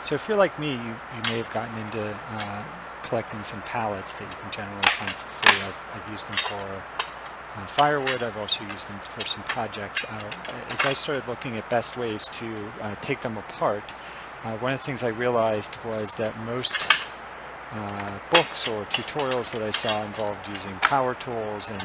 So if you're like me, you may have gotten into collecting some pallets that you can generally find for free. I've used them for firewood. I've also used them for some projects. As I started looking at best ways to take them apart, one of the things I realized was that most books or tutorials that I saw involved using power tools and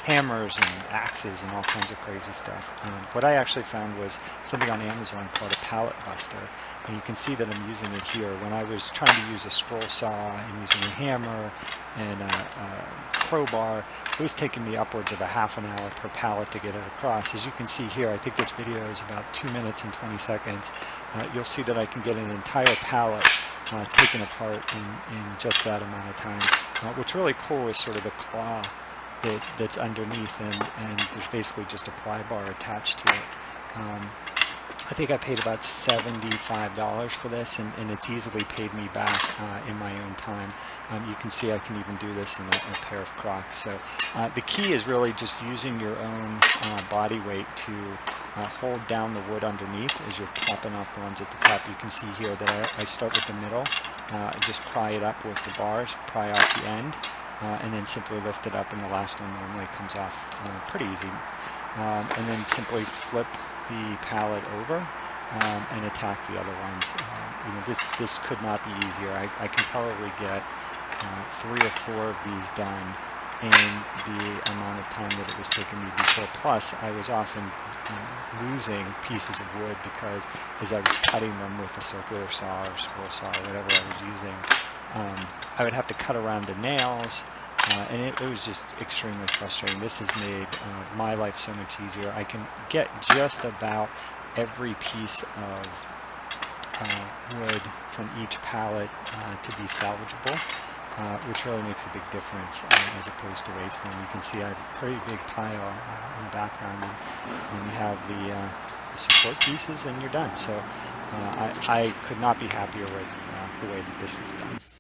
hammers and axes and all kinds of crazy stuff. What I actually found was something on Amazon called a pallet buster, and you can see that I'm using it here. When I was trying to use a scroll saw and using a hammer and a crowbar, it was taking me upwards of a half an hour per pallet to get it across. As you can see here, I think this video is about 2 minutes and 20 seconds. You'll see that I can get an entire pallet taken apart in just that amount of time. What's really cool is sort of the claw that's underneath, and there's basically just a pry bar attached to it. I think I paid about $75 for this, and it's easily paid me back in my own time. You can see I can even do this in a pair of Crocs. So the key is really just using your own body weight to hold down the wood underneath as you're popping off the ones at the top. You can see here that I start with the middle, just pry it up with the bars, pry off the end, and then simply lift it up, and the last one normally comes off pretty easy. And then simply flip the pallet over and attack the other ones. This could not be easier. I can probably get 3 or 4 of these done in the amount of time that it was taking me before. Plus, I was often losing pieces of wood because as I was cutting them with a circular saw or scroll saw or whatever I was using, I would have to cut around the nails, and it was just extremely frustrating. This has made my life so much easier. I can get just about every piece of wood from each pallet to be salvageable, which really makes a big difference as opposed to wasting them. You can see I have a pretty big pile in the background, and then you have the support pieces, and you're done. So I could not be happier with the way that this is done.